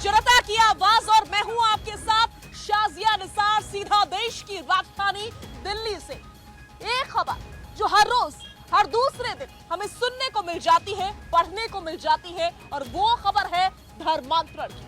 जनता की आवाज और मैं हूं आपके साथ शाजिया निसार, सीधा देश की राजधानी दिल्ली से। एक खबर जो हर रोज हर दूसरे दिन हमें सुनने को मिल जाती है, पढ़ने को मिल जाती है, और वो खबर है धर्मांतरण की।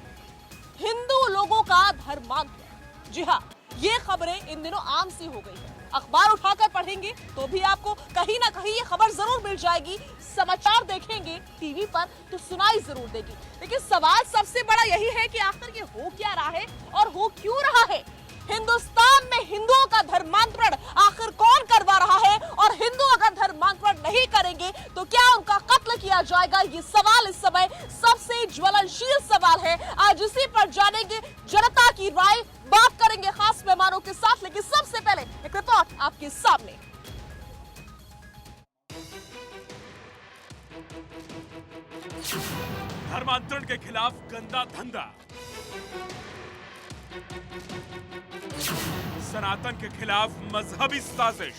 हिंदू लोगों का धर्मांतरण। जी हाँ, ये खबरें इन दिनों आम सी हो गई है। अखबार उठाकर पढ़ेंगे तो भी आपको कहीं ना कहीं ये खबर जरूर मिल जाएगी। समाचार देखेंगे टीवी पर तो सुनाई जरूर देगी। लेकिन सवाल सबसे बड़ा यही है कि आखिर ये हो क्या रहा है और हो क्यों रहा है। हिंदुस्तान में हिंदुओं का धर्मांतरण आखिर कौन करवा रहा है, और हिंदू अगर धर्मांतरण नहीं करेंगे तो क्या उनका कत्ल किया जाएगा? ये सवाल इस समय सबसे ज्वलनशील सवाल है। आज इसी पर जानेंगे जनता की राय, बात करेंगे खास मेहमानों के साथ। लेकिन सबसे पहले एक रिपोर्ट आपके सामने। धर्मांतरण के खिलाफ गंदा धंधा, सनातन के खिलाफ मजहबी साजिश,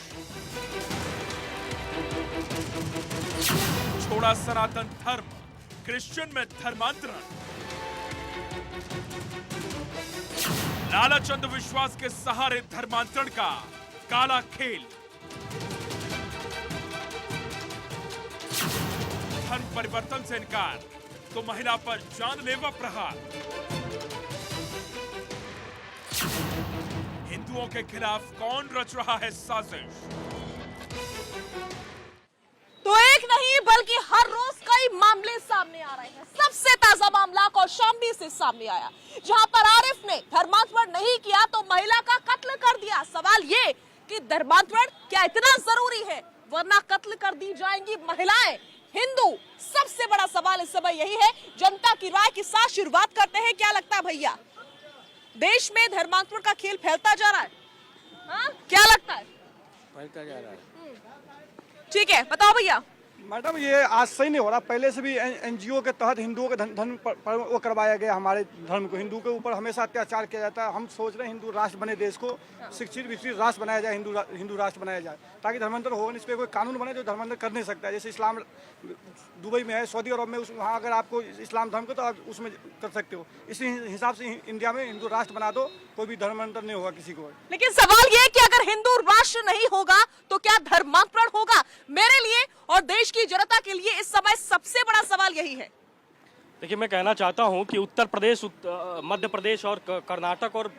छोड़ा सनातन धर्म, क्रिश्चियन में धर्मांतरण, लालच अंधविश्वास के सहारे धर्मांतरण का काला खेल, धर्म परिवर्तन से इनकार तो महिला पर जानलेवा प्रहार, हिंदुओं के खिलाफ कौन रच रहा है साजिश? तो एक नहीं बल्कि हर रोज कई मामले सामने आ रहे हैं। सबसे ताजा मामला कौशाम्बी से सामने आया, जहां पर आरिफ ने धर्मांतरण नहीं किया तो महिला का कत्ल कर दिया। सवाल ये कि धर्मांतरण क्या इतना जरूरी है, वरना कत्ल कर दी जाएंगी महिलाएं, हिंदू? सबसे बड़ा सवाल इस समय यही है। जनता की राय के साथ शुरुआत करते हैं। क्या लगता है भैया, देश में धर्मांतरण का खेल फैलता जा रहा है? हाँ, क्या लगता है? फैलता जा रहा है। ठीक है, बताओ भैया। मैडम, ये आज सही नहीं हो रहा। पहले से भी एनजीओ के तहत हिंदुओं के धर्म पर वो करवाया गया। हमारे धर्म को, हिंदू के ऊपर हमेशा अत्याचार किया जाता है। हम सोच रहे हैं हिंदू राष्ट्र बने, देश को शिक्षित विकसित राष्ट्र बनाया जाए, हिंदू राष्ट्र बनाया जाए, ताकि धर्मांतर हो। इस पर कोई कानून बने जो धर्मांतर कर नहीं सकता है। जैसे इस्लाम दुबई में है, सऊदी अरब में, वहाँ अगर आपको इस्लाम धर्म को तो आप उसमें कर सकते हो। इसी हिसाब से इंडिया में हिंदू राष्ट्र बना दो, कोई भी धर्मांतर नहीं होगा किसी को। लेकिन सवाल ये है कि अगर हिंदू राष्ट्र नहीं होगा तो क्या धर्मांतरण होगा? मेरे लिए और देश की जनता के लिए इस समय सबसे बड़ा सवाल यही है। देखिए, मैं कहना चाहता हूं कि उत्तर प्रदेश, मध्य प्रदेश और कर्नाटक और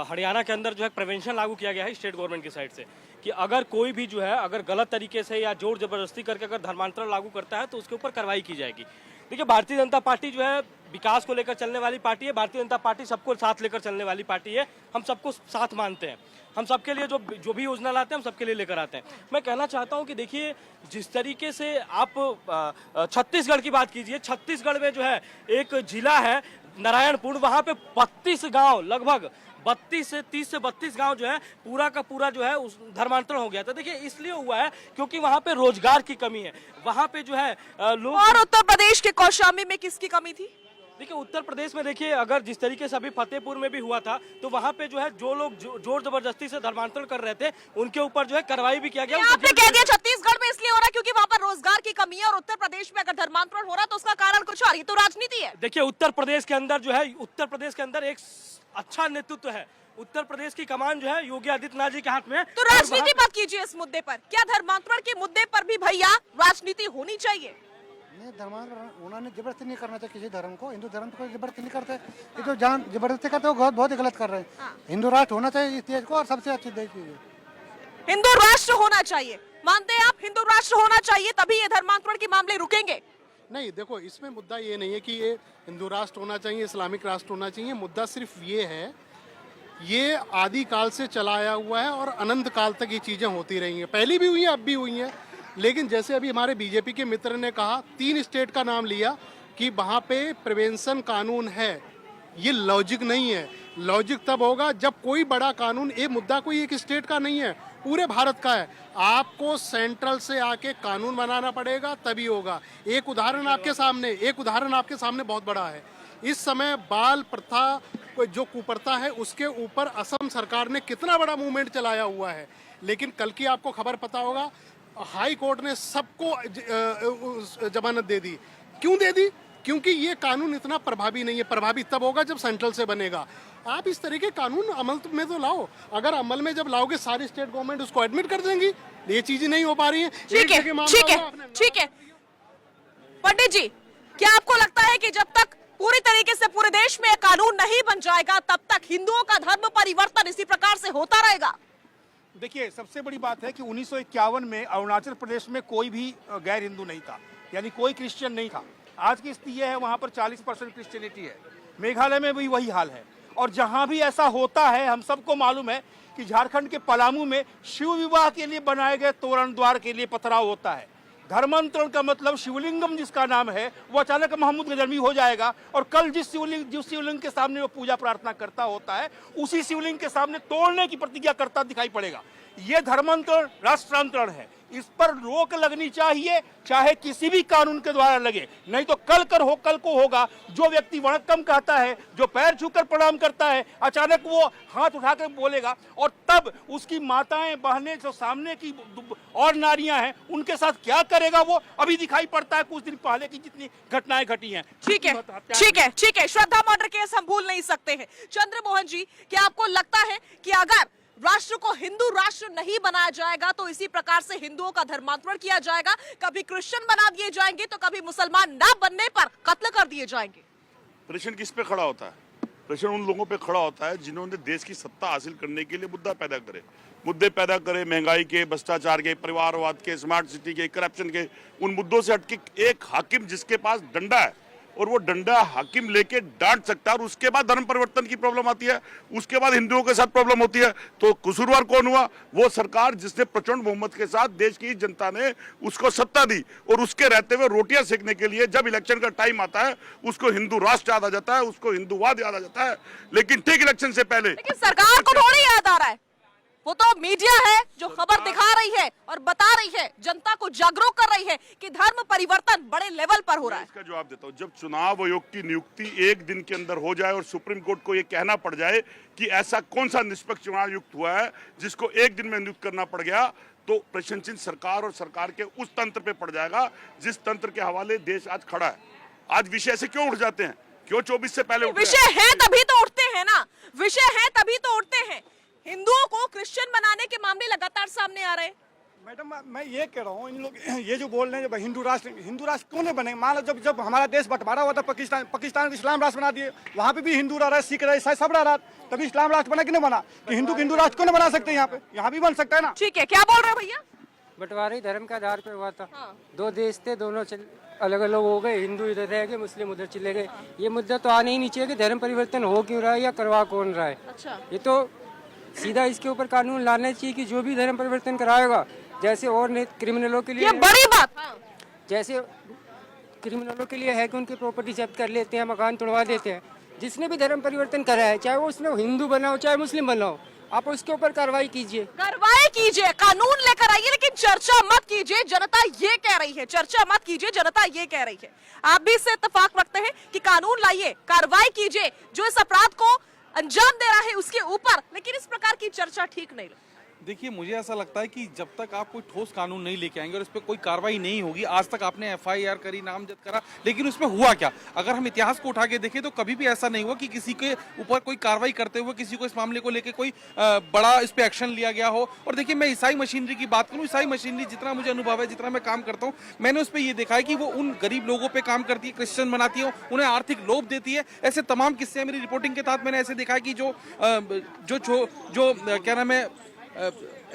हरियाणा के अंदर जो है प्रिवेंशन लागू किया गया है स्टेट गवर्नमेंट की साइड से, कि अगर कोई भी जो है अगर गलत तरीके से या जोर जबरदस्ती करके अगर धर्मांतरण लागू करता है तो उसके ऊपर कार्रवाई की जाएगी। देखिए, भारतीय जनता पार्टी जो है विकास को लेकर चलने वाली पार्टी है। भारतीय जनता पार्टी सबको साथ लेकर चलने वाली पार्टी है। हम सबको साथ मानते हैं। हम सबके लिए जो भी योजना लाते हैं हम सबके लिए लेकर आते हैं। मैं कहना चाहता हूं कि देखिए, जिस तरीके से आप छत्तीसगढ़ की बात कीजिए, छत्तीसगढ़ में जो है एक जिला है नारायणपुर, वहां पे 32 गांव, लगभग 30 से 32 गांव जो है पूरा का पूरा जो है उस धर्मांतरण हो गया था। देखिए, इसलिए हुआ है क्योंकि वहां पे रोजगार की कमी है। वहां पे जो है लोग। और उत्तर प्रदेश के कौशाम्बी में किसकी कमी थी? देखिए, उत्तर प्रदेश में देखिए, अगर जिस तरीके से अभी फतेहपुर में भी हुआ था तो वहां पे जो है जो लोग जोर जबरदस्ती से धर्मांतरण कर रहे थे उनके ऊपर जो है कार्रवाई भी किया गया। आपने कह दिया छत्तीसगढ़ में इसलिए हो रहा है क्योंकि वहां पर रोजगार की कमी है, और उत्तर प्रदेश में अगर धर्मांतरण हो रहा तो उसका कारण कुछ और। ये तो राजनीति है। देखिए, उत्तर प्रदेश के अंदर एक अच्छा नेतृत्व है। उत्तर प्रदेश की कमान जो है योगी आदित्यनाथ जी के हाथ में है। तो राजनीति मत कीजिए इस मुद्दे पर। क्या धर्मांतरण के मुद्दे पर भी भैया राजनीति होनी चाहिए? नहीं, धर्मांतरण उन्होंने जबरदस्ती नहीं करना चाहिए किसी धर्म को। हिंदू धर्म को जबरदस्ती नहीं करते। ये तो जान जबरदस्ती करते हो, बहुत ही गलत कर रहे हैं। हिंदू राष्ट्र होना चाहिए इस देश को, और सबसे अच्छी देश की हिंदू राष्ट्र होना चाहिए। मानते हैं आप, हिंदू राष्ट्र होना चाहिए तभी ये धर्मांतरण के मामले रुकेंगे? नहीं, देखो, इसमें मुद्दा ये नहीं है कि ये हिंदू राष्ट्र होना चाहिए, इस्लामिक राष्ट्र होना चाहिए। मुद्दा सिर्फ ये है, ये आदि काल से चलाया हुआ है और अनंत काल तक ये चीज़ें होती रही हैं। पहले भी हुई हैं, अब भी हुई हैं। लेकिन जैसे अभी हमारे बीजेपी के मित्र ने कहा, 3 स्टेट का नाम लिया कि वहाँ पे प्रिवेंशन कानून है। ये लॉजिक नहीं है। लॉजिक तब होगा जब कोई बड़ा कानून, ये मुद्दा कोई एक स्टेट का नहीं है, पूरे भारत का है। आपको सेंट्रल से आके कानून बनाना पड़ेगा, तभी होगा। एक उदाहरण आपके सामने बहुत बड़ा है। इस समय बाल प्रथा जो कुप्रथा है उसके ऊपर असम सरकार ने कितना बड़ा मूवमेंट चलाया हुआ है। लेकिन कल की आपको खबर पता होगा, हाई कोर्ट ने सबको जमानत दे दी। क्यों दे दी? क्योंकि ये कानून इतना प्रभावी नहीं है। प्रभावी तब होगा जब सेंट्रल से बनेगा। आप इस तरह के कानून अमल में तो लाओ, अगर अमल में जब लाओगे सारी स्टेट गवर्नमेंट उसको एडमिट कर देंगी। ये चीजें नहीं हो पा रही है। ठीक है, ठीक है, ठीक है। पंडित जी, क्या आपको लगता है कि जब तक पूरी तरीके से पूरे देश में कानून नहीं बन जाएगा तब तक हिंदुओं का धर्म परिवर्तन इसी प्रकार से होता रहेगा? देखिए, सबसे बड़ी बात है कि 1951 में अरुणाचल प्रदेश में कोई भी गैर हिंदू नहीं था, यानी कोई क्रिश्चियन नहीं था। आज की स्थिति है वहाँ पर 40% क्रिश्चियनिटी है। मेघालय में भी वही हाल है। और जहाँ भी ऐसा होता है, हम सबको मालूम है कि झारखंड के पलामू में शिव विवाह के लिए बनाए गए तोरण द्वार के लिए पथराव होता है। धर्मांतरण का मतलब शिवलिंगम जिसका नाम है वो अचानक महमूद गजनवी हो जाएगा और कल जिस शिवलिंग के सामने वो पूजा प्रार्थना करता होता है उसी शिवलिंग के सामने तोड़ने की प्रतिज्ञा करता दिखाई पड़ेगा। ये धर्मांतरण राष्ट्रांतरण है। इस पर रोक लगनी चाहिए, चाहे किसी भी कानून के द्वारा लगे, नहीं तो कल को होगा। जो व्यक्ति वणक्कम कहता है, जो पैर छूकर प्रणाम करता है, अचानक वो हाथ उठाकर बोलेगा और तब उसकी माताएं बहनें जो सामने की और नारियां हैं उनके साथ क्या करेगा वो अभी दिखाई पड़ता है कुछ दिन पहले की जितनी घटनाएं घटी हैं। ठीक है, ठीक है, ठीक है। श्रद्धा मर्डर केस हम भूल नहीं सकते हैं। चंद्रमोहन जी, क्या आपको लगता है कि अगर राष्ट्र को हिंदू राष्ट्र नहीं बनाया जाएगा तो इसी प्रकार से हिंदुओं का धर्मांतरण किया जाएगा, कभी क्रिश्चियन बना दिए जाएंगे तो कभी मुसलमान ना बनने पर कत्ल कर दिए जाएंगे? प्रश्न किस पे खड़ा होता है? प्रश्न उन लोगों पे खड़ा होता है जिन्होंने देश की सत्ता हासिल करने के लिए मुद्दे पैदा करे, महंगाई के, भ्रष्टाचार के, परिवारवाद के, स्मार्ट सिटी के, करप्शन के। उन मुद्दों से हटके एक हाकिम जिसके पास डंडा है और वो डंडा हाकिम लेके डांट सकता है और उसके बाद धर्म परिवर्तन की प्रॉब्लम आती है, उसके बाद हिंदुओं के साथ प्रॉब्लम होती है, तो कसूरवार कौन हुआ? वो सरकार जिसने प्रचंड बहुमत के साथ देश की जनता ने उसको सत्ता दी और उसके रहते हुए रोटियां सेकने के लिए जब इलेक्शन का टाइम आता है उसको हिंदू राष्ट्र याद आ जाता है, उसको हिंदूवाद याद आ जाता है। लेकिन ठीक इलेक्शन से पहले लेकिन सरकार को थोड़ी याद आ रहा है, वो तो मीडिया है जो खबर दिखा रही है और बता रही है, जनता को जागरूक कर रही है कि धर्म परिवर्तन बड़े लेवल पर हो रहा है। इसका जवाब देता हूं, जब चुनाव आयोग की नियुक्ति एक दिन के अंदर हो जाए और सुप्रीम कोर्ट को यह कहना पड़ जाए कि ऐसा कौन सा निष्पक्ष चुनाव आयुक्त हुआ है जिसको एक दिन में नियुक्त करना पड़ गया, तो प्रश्न चिन्ह सरकार और सरकार के उस तंत्र पे पड़ जाएगा जिस तंत्र के हवाले देश आज खड़ा है। आज विषय से क्यों उठ जाते हैं? क्यों 24 से पहले विषय है तभी तो उठते हैं ना, विषय है तभी तो उठते हैं। हिंदुओं को क्रिश्चियन बनाने के मामले लगातार सामने आ रहे हैं। मैडम, मैं ये कह रहा हूँ, इन लोग ये जो बोल रहे हैं हिंदू राष्ट्र क्यों नहीं बनेंगे? मान लो जब हमारा देश बंटवारा हुआ था, पाकिस्तान को इस्लाम राष्ट्र बना दिए, वहाँ पे भी हिंदू रह रहे, सिख रहे, ईसाई सब रह रहा, तभी इस्लाम राष्ट्र बना कि नहीं बना? कि हिंदू राष्ट्र क्यों नहीं बना सकते? यहाँ भी बन सकता है ना। ठीक है, क्या बोल रहे हो भैया? बंटवारा ही धर्म के आधार पर हुआ था। दो देश थे, दोनों अलग अलग हो गए, हिंदू इधर रह गए, मुस्लिम उधर चले गए। ये मुद्दा तो आने ही नहीं चाहिए कि धर्म परिवर्तन हो क्यों रहा है या करवा कौन रहा है। अच्छा, ये तो सीधा इसके ऊपर कानून लाना चाहिए कि जो भी धर्म परिवर्तन कराएगा, जैसे और क्रिमिनलों के लिए, ये बड़ी बात, जैसे क्रिमिनलों के लिए है कि उनकी प्रॉपर्टी जब्त कर लेते हैं, मकान तोड़वा देते हैं। जिसने भी धर्म परिवर्तन करा है, चाहे वो उसमें हिंदू बना हो चाहे मुस्लिम बना हो, आप उसके ऊपर कार्रवाई कीजिए, कानून लेकर आइए, लेकिन चर्चा मत कीजिए। जनता ये कह रही है, चर्चा मत कीजिए, जनता ये कह रही है। आप भी इससे इत्तेफाक रखते हैं कि कानून लाइए, कार्रवाई कीजिए जो इस अपराध को अंजाम दे रहा है उसके ऊपर, लेकिन इस प्रकार की चर्चा ठीक नहीं लगती। देखिए, मुझे ऐसा लगता है कि जब तक आप कोई ठोस कानून नहीं लेके आएंगे और इस पर कोई कार्रवाई नहीं होगी, आज तक आपने FIR करी, नामजद करा, लेकिन उस पर हुआ क्या? अगर हम इतिहास को उठा के देखें तो कभी भी ऐसा नहीं हुआ कि किसी के ऊपर कोई कार्रवाई करते हुए किसी को इस मामले को लेकर कोई बड़ा इस पर एक्शन लिया गया हो। और देखिए, मैं ईसाई मशीनरी की बात करूँ, ईसाई मशीनरी जितना मुझे अनुभव है, जितना मैं काम करता हूँ, मैंने उस पर यह देखा है कि वो उन गरीब लोगों पर काम करती है, क्रिश्चियन बनाती है, उन्हें आर्थिक लोभ देती है। ऐसे तमाम किस्से मेरी रिपोर्टिंग के तहत मैंने ऐसे देखा है कि जो क्या नाम है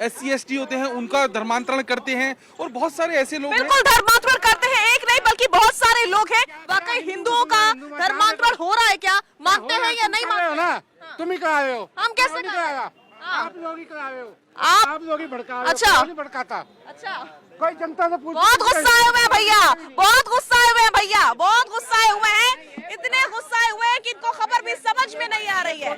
SC ST होते हैं उनका धर्मांतरण करते हैं और बहुत सारे ऐसे लोग बिल्कुल धर्मांतरण करते हैं, एक नहीं बल्कि बहुत सारे लोग हैं। वाकई हिंदुओं का धर्मांतरण हो रहा है क्या? मानते हैं या नहीं मानते? तुम ही कराए हो, हम कैसे कराया? आप लोग ही कराए हो, आप लोग ही भड़का रहे हो। अच्छा, नहीं भड़काता। अच्छा, कोई जनता से पूछ। बहुत गुस्साए हुए हैं भैया, बहुत गुस्साए हुए हैं भैया, बहुत गुस्साए हुए हैं, इतने गुस्साए हुए हैं कि इनको खबर भी समझ में नहीं आ रही है,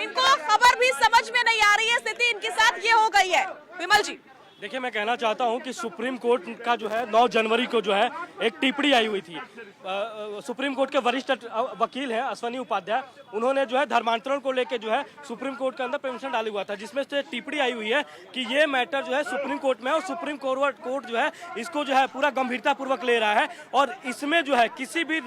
इनको खबर भी समझ में नहीं आ रही है। स्थिति इनके साथ ये हो गई है। विमल जी, देखिए, मैं कहना चाहता हूं कि सुप्रीम कोर्ट का जो है 9 जनवरी को जो है एक टिप्पणी आई हुई थी। सुप्रीम कोर्ट के वरिष्ठ वकील हैं अश्वनी उपाध्याय, उन्होंने जो है धर्मांतरण को लेकर जो है सुप्रीम कोर्ट के अंदर प्रेजेंटेशन डाली हुआ था, जिसमें से टिप्पणी आई हुई है कि ये मैटर जो है सुप्रीम कोर्ट में है और सुप्रीम कोर्ट जो है इसको जो है पूरा गंभीरता पूर्वक ले रहा है और इसमें जो है किसी भी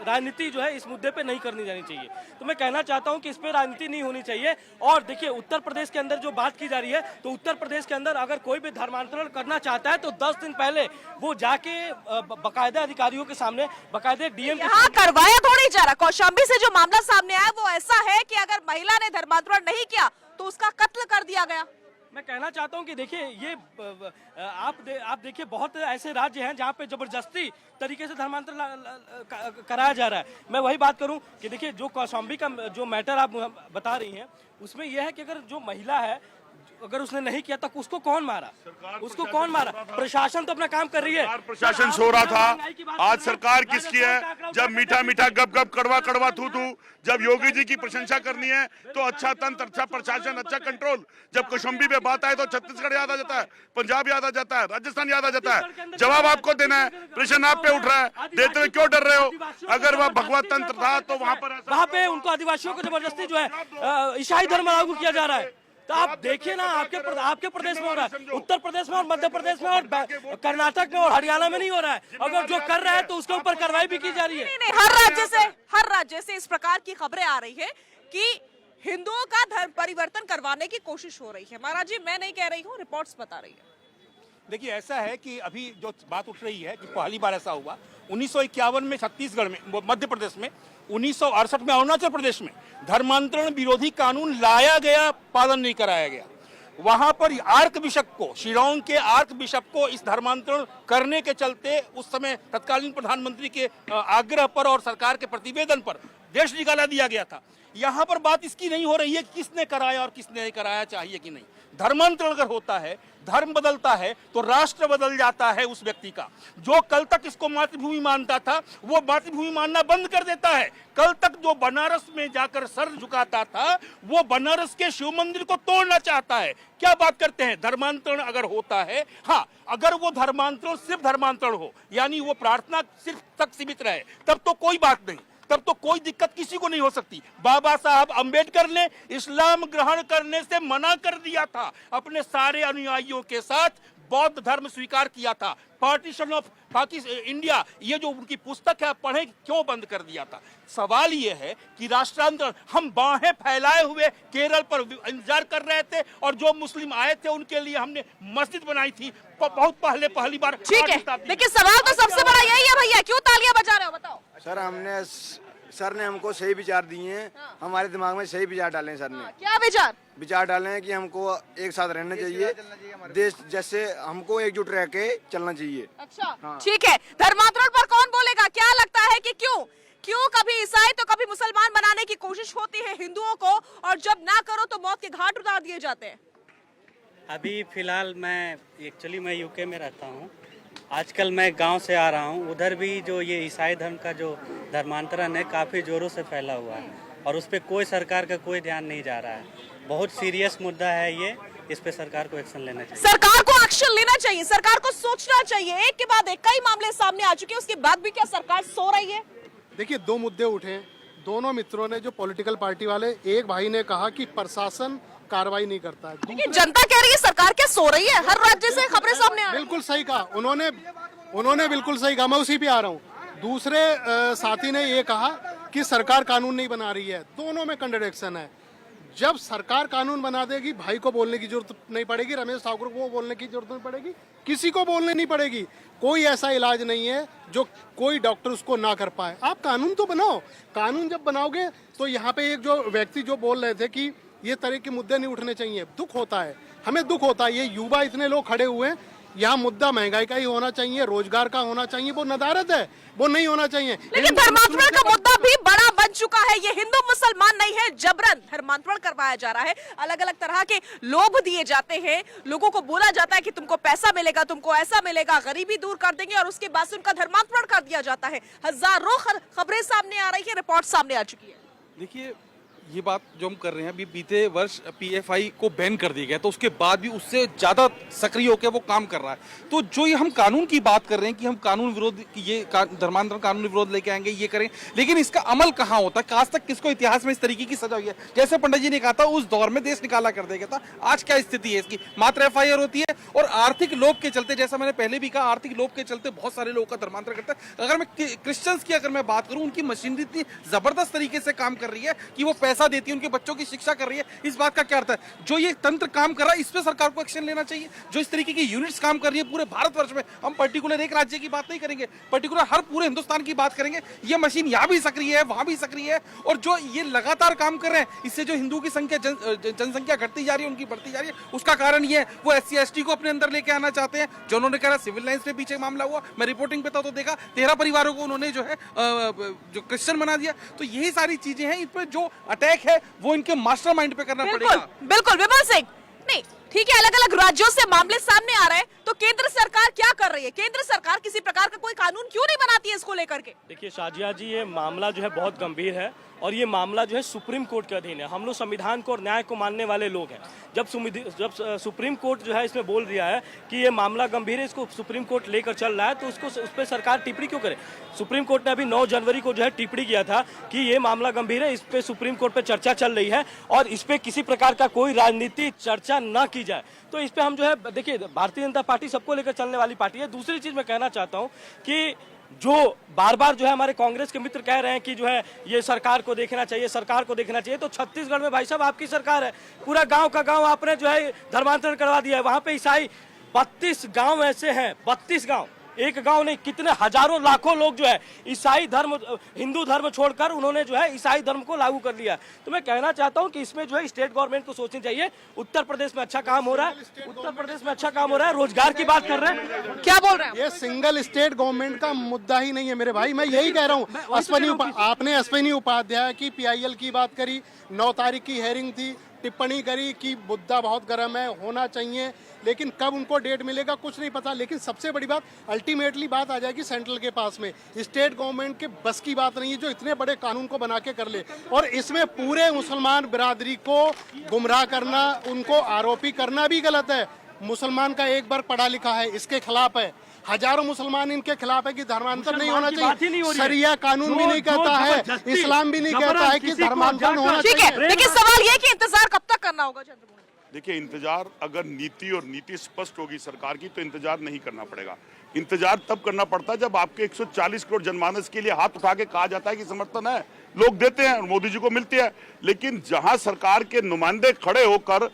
राजनीति जो है इस मुद्दे पे नहीं करनी जानी चाहिए। तो मैं कहना चाहता हूं कि इस पे राजनीति नहीं होनी चाहिए। और देखिए, उत्तर प्रदेश के अंदर जो बात की जा रही है, तो उत्तर प्रदेश के अंदर अगर कोई भी धर्मांतरण करना चाहता है तो 10 दिन पहले वो जाके बाकायदा अधिकारियों के सामने, बाकायदे डीएम हाँ, करवाया थोड़ी जा रहा। कौशाम्बी से जो मामला सामने आया वो ऐसा है कि अगर महिला ने धर्मांतरण नहीं किया तो उसका कत्ल कर दिया गया। मैं कहना चाहता हूं कि देखिए, ये आप देखिए बहुत ऐसे राज्य हैं जहां पे जबरदस्ती तरीके से धर्मांतरण कराया जा रहा है। मैं वही बात करूं कि देखिए, जो कौशाम्बी का जो मैटर आप बता रही हैं उसमें यह है कि अगर जो महिला है अगर उसने नहीं किया तो उसको कौन मारा? उसको कौन मारा? प्रशासन तो अपना काम कर रही है। प्रशासन सो रहा था। आज सरकार किसकी है? जब मीठा मीठा गप गप कड़वा कड़वा थू थू, जब योगी जी की प्रशंसा करनी है तो अच्छा तंत्र, अच्छा प्रशासन, अच्छा कंट्रोल। जब कौशाम्बी पे बात आए तो छत्तीसगढ़ याद आ जाता है, पंजाब याद आ जाता है, राजस्थान याद आ जाता है। जवाब आपको देना है, प्रश्न आप पे उठ रहा है, देते हुए क्यों डर रहे हो? अगर वह भगवत तंत्र था तो वहाँ पे उनको आदिवासियों को जबरदस्ती जो है ईसाई धर्म लागू किया जा रहा है। तो आप देखिए ना, आपके प्रदेश में हो रहा है, उत्तर प्रदेश में और मध्य प्रदेश में और कर्नाटक में और हरियाणा में नहीं हो रहा है। अगर जो कर रहा है तो उसके ऊपर कार्रवाई भी की जा रही है। नहीं, हर राज्य से इस प्रकार की खबरें आ रही है कि हिंदुओं का धर्म परिवर्तन करवाने की कोशिश हो रही है। महाराज जी, मैं नहीं कह रही हूँ, रिपोर्ट्स बता रही है। देखिए, ऐसा है कि अभी जो बात उठ रही है कि पहली बार ऐसा हुआ 1951 में छत्तीसगढ़ में, मध्य प्रदेश में, 1968 में अरुणाचल प्रदेश में धर्मांतरण विरोधी कानून लाया गया, पालन नहीं कराया गया। वहां पर आर्क बिशप को, शिलांग के आर्क बिशप को इस धर्मांतरण करने के चलते उस समय तत्कालीन प्रधानमंत्री के आग्रह पर और सरकार के प्रतिवेदन पर देश निकाला दिया गया था। यहाँ पर बात इसकी नहीं हो रही है किसने कराया और किसने नहीं कराया, चाहिए कि नहीं। धर्मांतरण अगर होता है, धर्म बदलता है तो राष्ट्र बदल जाता है उस व्यक्ति का। जो कल तक इसको मातृभूमि मानता था वो मातृभूमि मानना बंद कर देता है। कल तक जो बनारस में जाकर सर झुकाता था वो बनारस के शिव मंदिर को तोड़ना चाहता है। क्या बात करते हैं? धर्मांतरण अगर होता है, हाँ, अगर वो धर्मांतरण सिर्फ धर्मांतरण हो, यानी वो प्रार्थना सिर्फ तक सीमित रहे, तब तो कोई बात नहीं, तब तो कोई दिक्कत किसी को नहीं हो सकती। बाबा साहब अंबेडकर ने इस्लाम ग्रहण करने से मना कर दिया था, अपने सारे अनुयायियों के साथ बौद्ध धर्म स्वीकार किया था। पार्टीशन ऑफ इंडिया, ये जो उनकी पुस्तक है, पढ़े, क्यों बंद कर दिया था? सवाल ये है कि राष्ट्रांतरण, हम बाहें फैलाए हुए केरल पर इंतजार कर रहे थे और जो मुस्लिम आए थे उनके लिए हमने मस्जिद बनाई थी बहुत पहली बार। ठीक है, लेकिन सवाल तो सबसे बड़ा यही है भैया, क्यों तालियां बजा रहे हो? बताओ। सर ने हमको सही विचार दिए हैं। हाँ। हमारे दिमाग में सही विचार डाले हैं सर ने। हाँ, क्या विचार डाले हैं कि हमको एक साथ रहना चाहिए, देश जैसे हमको एकजुट रह के चलना चाहिए। अच्छा, हाँ। ठीक है, धर्मांतरण पर कौन बोलेगा? क्या लगता है कि क्यों कभी ईसाई तो कभी मुसलमान बनाने की कोशिश होती है हिंदुओं को, और जब ना करो तो मौत के घाट उतार दिए जाते हैं? अभी फिलहाल मैं यूके में रहता हूँ। आजकल मैं गांव से आ रहा हूं, उधर भी जो ये ईसाई धर्म का जो धर्मांतरण है काफ़ी ज़ोरों से फैला हुआ है और उस पर कोई सरकार का कोई ध्यान नहीं जा रहा है। बहुत सीरियस मुद्दा है ये, इस पे सरकार को एक्शन लेना चाहिए। सरकार को एक्शन लेना चाहिए, सरकार को सोचना चाहिए। एक के बाद एक कई मामले सामने आ चुके हैं, उसके बाद भी क्या सरकार सो रही है? देखिए, 2 मुद्दे उठे, दोनों मित्रों ने, जो पॉलिटिकल पार्टी वाले, एक भाई ने कहा कि प्रशासन कार्रवाई नहीं करता है, लेकिन जनता कह रही है सरकार क्या सो रही है? हर राज्य से खबरें सामने आ रही हैं। बिल्कुल सही कहा उन्होंने बिल्कुल सही कहा, मैं उसी पे आ रहा हूँ। दूसरे साथी ने ये कहा कि सरकार कानून नहीं बना रही है। दोनों में कंट्रडिक्शन है। जब सरकार कानून बना देगी, भाई को बोलने की जरूरत नहीं पड़ेगी, रमेश ठाकुर को बोलने की जरूरत नहीं पड़ेगी, किसी को बोलने नहीं पड़ेगी। कोई ऐसा इलाज नहीं है जो कोई डॉक्टर उसको ना कर पाए। आप कानून तो बनाओ। कानून जब बनाओगे तो यहाँ पे एक जो व्यक्ति जो बोल रहे थे कि ये तरह के मुद्दे नहीं उठने चाहिए, दुख होता है, हमें दुख होता है। ये युवा इतने लोग खड़े हुए हैं, यहाँ मुद्दा महंगाई का ही होना चाहिए, रोजगार का होना चाहिए, वो नदारत है, वो नहीं होना चाहिए। लेकिन धर्मांतरण का मुद्दा भी बड़ा बन चुका है। ये हिंदू मुसलमान नहीं है, जबरन धर्मांतरण करवाया जा रहा है। अलग अलग तरह के लोभ दिए जाते हैं, लोगों को बोला जाता है कि तुमको पैसा मिलेगा, तुमको ऐसा मिलेगा, गरीबी दूर कर देंगे, और उसके बाद उनका धर्मांतरण कर दिया जाता है। हजारों खबरें सामने आ रही है, रिपोर्ट सामने आ चुकी है। देखिए, ये बात जो हम कर रहे हैं, अभी बीते वर्ष पीएफआई को बैन कर दिया गया, तो उसके बाद भी उससे ज्यादा सक्रिय होकर वो काम कर रहा है। तो जो ये हम कानून की बात कर रहे हैं कि हम कानून विरोध, ये धर्मांतरण कानून विरोध लेके आएंगे, ये करें, लेकिन इसका अमल कहाँ होता है? आज तक किसको इतिहास में इस तरीके की सजा हुई है? जैसे पंडित जी ने कहा था उस दौर में देश निकाला कर दिया गया था। आज क्या स्थिति है इसकी? मात्र एफआईआर होती है और आर्थिक लोभ के चलते, जैसा मैंने पहले भी कहा, आर्थिक लोभ के चलते बहुत सारे लोगों का धर्मांतरण करता है। अगर मैं क्रिश्चियंस की अगर मैं बात करूं, उनकी मशीनरी इतनी जबरदस्त तरीके से काम कर रही है कि वो पैसा देती है, उनके बच्चों की शिक्षा कर रही है। इस बात का क्या अर्थ है? जो ये तंत्र काम कर रहा है, इस पे सरकार को एक्शन लेना चाहिए। जो इस तरीके की यूनिट्स काम कर रही है पूरे भारतवर्ष में, हम पर्टिकुलर एक राज्य की बात नहीं करेंगे, पर्टिकुलर हर पूरे हिंदुस्तान की बात करेंगे। ये मशीन यहाँ भी सक्रिय है, वहां भी सक्रिय है, और जो ये लगातार काम कर रहे हैं, इससे जो हिंदू की संख्या, जनसंख्या घटती जा रही है, उनकी बढ़ती जा रही है। उसका कारण ये है, वो SC ST को अपने अंदर लेके आना चाहते हैं। जो उन्होंने कहा सिविल लाइंस पे पीछे मामला हुआ, मैं रिपोर्टिंग पे था तो देखा 13 परिवारों को उन्होंने जो है जो क्रिश्चियन बना दिया। तो यही सारी चीजें हैं, इन पर जो अटैक है वो इनके मास्टरमाइंड पे करना पड़ेगा। बिल्कुल विमल सिंह, नहीं ठीक है, अलग अलग राज्यों से मामले सामने आ रहे हैं, तो केंद्र सरकार क्या कर रही है? केंद्र सरकार किसी प्रकार का कोई कानून क्यों नहीं बनाती है इसको लेकर के? देखिए शाजिया जी, ये मामला जो है बहुत गंभीर है और ये मामला जो है सुप्रीम कोर्ट के अधीन है। हम लोग संविधान को और न्याय को मानने वाले लोग हैं। जब सुप्रीम कोर्ट जो है इसमें बोल रहा है कि ये मामला गंभीर है, इसको सुप्रीम कोर्ट लेकर चल रहा है, तो उसको उस पर सरकार टिप्पणी क्यों करे? सुप्रीम कोर्ट ने अभी 9 जनवरी को जो है टिप्पणी किया था कि ये मामला गंभीर है, इस पे सुप्रीम कोर्ट पे चर्चा चल रही है और इस पे किसी प्रकार का कोई राजनीति चर्चा न की जाए। तो इस पे हम जो है, देखिए भारतीय जनता पार्टी सबको लेकर चलने वाली पार्टी है। दूसरी चीज मैं कहना चाहता हूँ कि जो बार बार जो है हमारे कांग्रेस के मित्र कह रहे हैं कि जो है ये सरकार को देखना चाहिए, सरकार को देखना चाहिए, तो छत्तीसगढ़ में भाई साहब आपकी सरकार है, पूरा गांव का गांव आपने जो है धर्मांतरण करवा दिया है। वहां पे ईसाई 32 गांव ऐसे हैं, 32 गांव, एक गांव नहीं, कितने हजारों लाखों लोग जो है ईसाई धर्म, हिंदू धर्म छोड़कर उन्होंने जो है ईसाई धर्म को लागू कर लिया। तो मैं कहना चाहता हूं कि इसमें जो है स्टेट गवर्नमेंट को सोचनी चाहिए। उत्तर प्रदेश में अच्छा काम हो रहा है, उत्तर प्रदेश में अच्छा काम हो रहा है, रोजगार की बात कर रहे हैं। क्या बोल रहे हैं? ये सिंगल स्टेट गवर्नमेंट का मुद्दा ही नहीं है मेरे भाई, मैं यही कह रहा हूँ। आपने अश्विनी उपाध्याय की PIL की बात करी, 9 तारीख की हेयरिंग थी, टिप्पणी करी कि मुद्दा बहुत गर्म है, होना चाहिए, लेकिन कब उनको डेट मिलेगा कुछ नहीं पता। लेकिन सबसे बड़ी बात, अल्टीमेटली बात आ जाएगी सेंट्रल के पास में। स्टेट गवर्नमेंट के बस की बात नहीं है जो इतने बड़े कानून को बना के कर ले, और इसमें पूरे मुसलमान बिरादरी को गुमराह करना, उनको आरोपी करना भी गलत है। मुसलमान का एक वर्ग पढ़ा लिखा है, इसके खिलाफ है। हजारों मुसलमान इनके खिलाफ है कि धर्मांतरण नहीं होना चाहिए। शरिया कानून भी नहीं कहता है, इस्लाम भी नहीं कहता है कि धर्मांतरण होना चाहिए। ठीक है, लेकिन सवाल ये कि इंतजार कब तक करना होगा चंद्रमोहन? देखिए, इंतजार अगर नीति और नीति स्पष्ट होगी सरकार की तो इंतजार नहीं करना पड़ेगा। इंतजार तब करना पड़ता है जब आपके 140 करोड़ जनमानस के लिए हाथ उठा के कहा जाता है कि समर्थन है, लोग देते हैं, मोदी जी को मिलती है। लेकिन जहां सरकार के नुमाइंदे खड़े होकर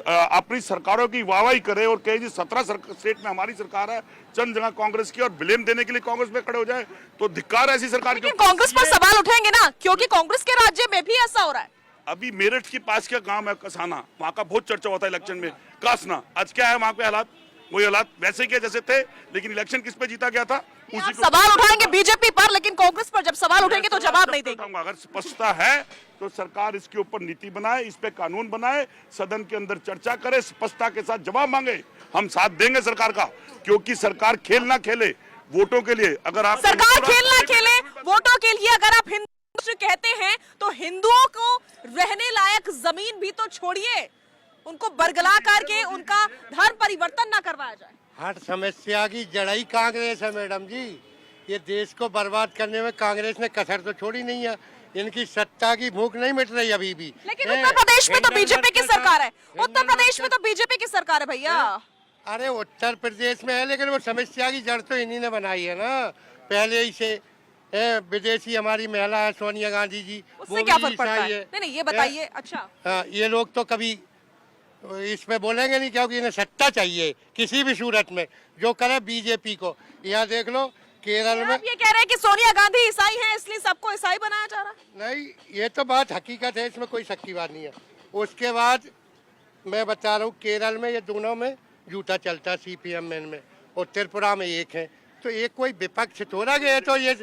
अपनी सरकारों की वाहवाही करे और कहे जी 17 स्टेट में हमारी सरकार है, चंद जगह कांग्रेस की, और ब्लेम देने के लिए कांग्रेस पे खड़े हो जाए, तो धिक्कार ऐसी सरकार की। कांग्रेस पर सवाल उठेंगे ना, क्योंकि कांग्रेस के राज्य में भी ऐसा हो रहा है। अभी मेरठ के पास का गांव है कसाना, वहां का बहुत चर्चा होता है इलेक्शन में, कासना। आज क्या है वहां पे हालात? वही हालात वैसे के जैसे थे, लेकिन इलेक्शन किस पे जीता गया था? आप सवाल उठाएंगे बीजेपी पर, लेकिन कांग्रेस पर जब सवाल उठेंगे तो जवाब नहीं देंगे। अगर स्पष्टता है तो सरकार इसके ऊपर नीति बनाए, इस पे कानून बनाए, सदन के अंदर चर्चा करे, स्पष्टता के साथ जवाब मांगे। हम साथ देंगे सरकार का, क्योंकि सरकार खेल ना खेले वोटों के लिए। अगर आप सरकार खेल ना खेले वोटों के लिए, अगर आप हिंदू कहते हैं तो हिंदुओं को रहने लायक जमीन भी तो छोड़िए, उनको बरगला करके उनका धर्म परिवर्तन ना करवाया जाए। हर समस्या की जड़ई कांग्रेस है मैडम जी। ये देश को बर्बाद करने में कांग्रेस ने कसर तो छोड़ी नहीं है। इनकी सत्ता की भूख नहीं मिट रही अभी भी। लेकिन उत्तर प्रदेश में तो बीजेपी की सरकार है, उत्तर प्रदेश में तो बीजेपी की सरकार है भैया। अरे उत्तर प्रदेश में है, लेकिन वो समस्या की जड़ तो इन्हीं ने बनाई है ना पहले ही से। विदेशी हमारी महिला है सोनिया गांधी जी, उससे क्या फर्क पड़ता है? नहीं ये बताइए। अच्छा, ये लोग तो कभी इसमें बोलेंगे नहीं, क्योंकि इन्हें सत्ता चाहिए किसी भी सूरत में, जो करे बीजेपी को। यहाँ देख लो केरल में। आप ये कह रहे हैं कि सोनिया गांधी ईसाई हैं इसलिए सबको ईसाई बनाया जा रहा है? नहीं, ये तो बात हकीकत है, इसमें कोई शक की बात नहीं है। उसके बाद मैं बता रहा हूँ, केरल में ये दोनों में झूठा चलता है, CPM में, और त्रिपुरा में एक है, तो एक कोई विपक्ष थोड़ा गया, तो ये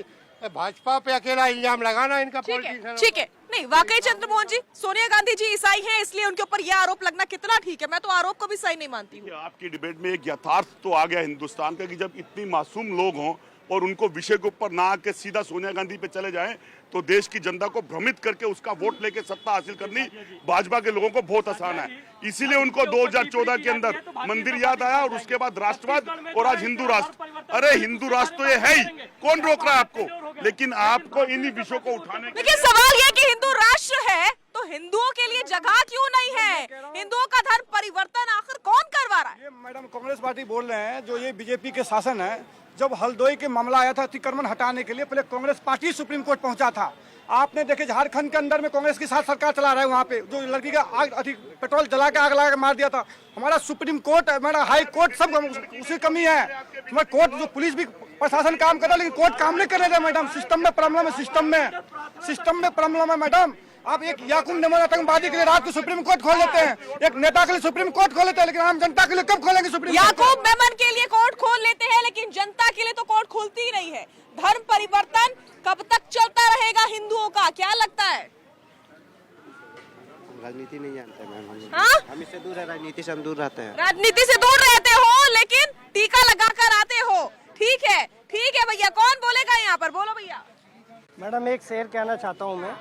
भाजपा पे अकेला इल्जाम लगाना इनका पॉलिटिशियन। ठीक है, नहीं वाकई चंद्रमोहन जी, सोनिया गांधी जी ईसाई हैं इसलिए उनके ऊपर यह आरोप लगना कितना ठीक है? मैं तो आरोप को भी सही नहीं मानती हूँ। आपकी डिबेट में एक यथार्थ तो आ गया हिंदुस्तान का कि जब इतनी मासूम लोग हों और उनको विषय के ऊपर ना आके सीधा सोनिया गांधी पे चले जाएं तो देश की जनता को भ्रमित करके उसका वोट लेके सत्ता हासिल करनी भाजपा के लोगों को बहुत आसान है। इसीलिए उनको 2014 के अंदर मंदिर याद आया और उसके बाद राष्ट्रवाद और आज हिंदू राष्ट्र। अरे हिंदू राष्ट्र तो ये है ही, कौन रोक रहा है आपको? लेकिन आपको इन्हीं विषयों को उठाने के लेकिन सवाल ये कि हिंदू राष्ट्र है तो हिंदुओं के लिए जगह क्यों नहीं है? हिंदुओं का धर्म परिवर्तन आखिर कौन करवा रहा है? ये मैडम कांग्रेस पार्टी बोल रहे हैं जो ये बीजेपी के शासन है। जब हल्द्वानी के मामला आया था अतिक्रमण हटाने के लिए, पहले कांग्रेस पार्टी सुप्रीम कोर्ट पहुंचा था। आपने देखे झारखंड के अंदर में कांग्रेस की साथ सरकार चला रहा है, वहाँ पे जो लड़की का आग पेट्रोल जला के आग लगा के मार दिया था। हमारा सुप्रीम कोर्ट, हमारा हाई कोर्ट सब उसकी कमी है। हमारा कोर्ट जो पुलिस भी प्रशासन काम कर रहा है लेकिन कोर्ट काम नहीं कर रहे थे मैडम। सिस्टम में प्रॉब्लम है, सिस्टम में प्रॉब्लम है मैडम। आप एक याकूब मेमन आतंकवादी के लिए रात को सुप्रीम कोर्ट खोल लेते हैं, एक नेता के लिए सुप्रीम कोर्ट खोल लेते हैं, लेकिन आम जनता के लिए कब खोलेंगे सुप्रीम कोर्ट? याकूब मेमन के लिए कोर्ट खोल लेते हैं लेकिन जनता के लिए तो कोर्ट खुलती ही नहीं है। धर्म परिवर्तन कब तक चलता रहेगा हिंदुओं का, क्या लगता है? राजनीति नहीं जानते मैम, हाँ? हम इससे दूर है, राजनीति से हम दूर रहते हैं। राजनीति से दूर रहते हो लेकिन टीका लगाकर आते हो। ठीक है भैया, कौन बोलेगा यहाँ पर? बोलो भैया। मैडम एक शेर कहना चाहता हूँ मैं,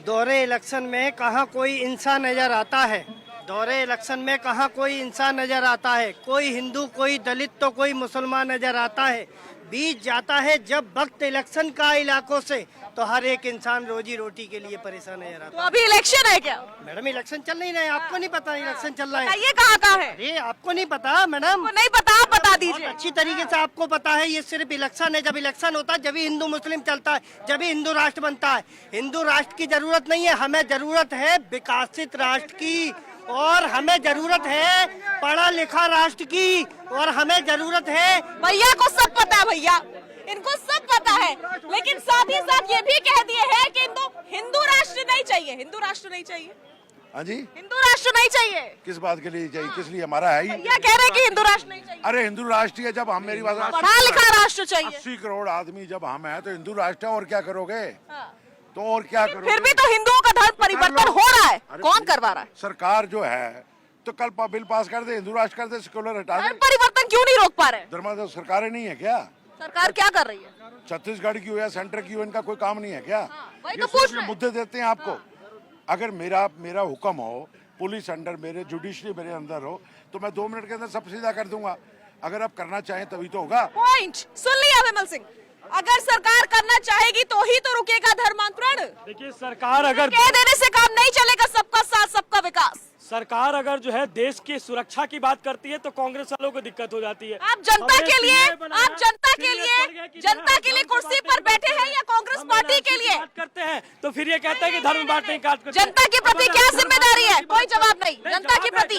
दोहरे इलेक्शन में कहाँ कोई इंसान नजर आता है, दोहरे इलेक्शन में कहाँ कोई इंसान नजर आता है, कोई हिंदू कोई दलित तो कोई मुसलमान नजर आता है। बीत जाता है जब वक्त इलेक्शन का इलाकों से तो हर एक इंसान रोजी रोटी के लिए परेशान नजर आता है। तो अभी इलेक्शन है क्या? मैडम इलेक्शन चल नहीं रहा है, आपको नहीं पता इलेक्शन चल रहा है? ये कहाँ है? अरे आपको नहीं पता मैडम? नहीं पता, आप बता दीजिए। अच्छी तरीके से आपको पता है, ये सिर्फ इलेक्शन है। जब इलेक्शन होता है जब ही हिंदू मुस्लिम चलता है, जब ही हिंदू राष्ट्र बनता है। हिंदू राष्ट्र की जरूरत नहीं है, हमें जरूरत है विकसित राष्ट्र की, और हमें जरूरत है पढ़ा लिखा राष्ट्र की, और हमें जरूरत है। भैया को सब पता है, भैया इनको सब पता है, लेकिन साथ ही साथ ये भी कह दिए है कि इनको हिंदू राष्ट्र नहीं चाहिए। हिंदू राष्ट्र नहीं चाहिए? हाँ जी, हिंदू राष्ट्र नहीं चाहिए। किस बात के लिए चाहिए? किस लिए? हमारा है ही। भैया कह रहे हैं कि हिंदू राष्ट्र नहीं चाहिए। अरे हिंदू राष्ट्र है, जब हम, मेरी बात, पढ़ा लिखा राष्ट्र चाहिए। 80 करोड़ आदमी जब हम हैं तो हिंदू राष्ट्र है, और क्या करोगे? तो और क्या करोगे? फिर भी तो हिंदुओं का धर्म परिवर्तन हो रहा है, कौन करवा रहा है? सरकार जो है तो कल बिल पास कर दे, हिंदू राष्ट्र कर दे, सेक्युलर हटा दे। धर्म परिवर्तन क्यों नहीं रोक पा रहे? धर्म सरकारें नहीं है क्या? सरकार क्या कर रही है? छत्तीसगढ़ की हो या सेंटर की हो, इनका कोई काम नहीं है क्या? वही ये तो पूछ सिर्फ रहे हैं। मुद्दे देते हैं आपको। अगर मेरा हुक्म हो, पुलिस अंडर मेरे, जुडिशरी मेरे अंदर हो, तो मैं 2 मिनट के अंदर सब सीधा कर दूंगा। अगर आप करना चाहें तभी तो होगा। पॉइंट सुन लिया विमल सिंह, अगर सरकार करना चाहेगी तो ही तो रुकेगा धर्मांतरण। देखिए सरकार अगर कह देने से काम नहीं चलेगा, सबका साथ सबका विकास। सरकार अगर जो है देश की सुरक्षा की बात करती है तो कांग्रेस वालों को दिक्कत हो जाती है। आप जनता के लिए कुर्सी पर बैठे हैं या कांग्रेस पार्टी के लिए बात करते हैं तो फिर ये कहते हैं कि धर्म बांटने की बात करते हैं। जनता के प्रति क्या जिम्मेदारी है? कोई जवाब नहीं। जनता के प्रति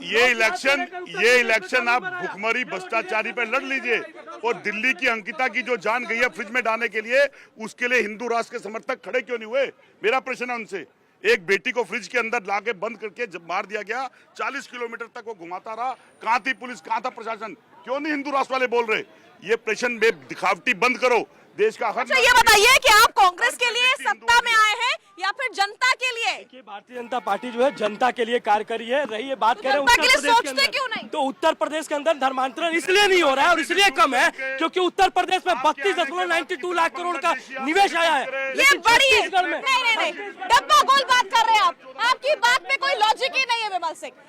ये इलेक्शन आप भुखमरी भ्रष्टाचारी पे लड़ लीजिए, और दिल्ली की अंकिता की जो जान गई है फ्रिज में डालने के लिए, उसके लिए हिंदू राष्ट्र के समर्थक खड़े क्यों नहीं हुए? मेरा प्रश्न है उनसे। एक बेटी को फ्रिज के अंदर लाके बंद करके जब मार दिया गया, 40 किलोमीटर तक वो घुमाता रहा। कहाँ थी पुलिस, कहाँ था प्रशासन? क्यों नहीं हिंदू राष्ट्र वाले बोल रहे? ये प्रश्न में दिखावटी बंद करो, देश का हक। अच्छा ये बताइए कि आप कांग्रेस के लिए सत्ता में आए हैं या फिर जनता के लिए? देखिए भारतीय जनता पार्टी जो है जनता के लिए कार्य करी है। रही है बात कर रहे हैं जनता के लिए उत्तर प्रदेश के सोचते अंदर, क्यों नहीं? तो उत्तर प्रदेश के अंदर धर्मांतरण इसलिए नहीं हो रहा है और इसलिए कम है क्योंकि उत्तर प्रदेश में 32.92 लाख करोड़ का निवेश आया है। ये बड़ी नहीं, डब्बा गोल बात कर रहे हैं आप। आपकी बात में कोई लॉजिक ही नहीं है विमल सिंह।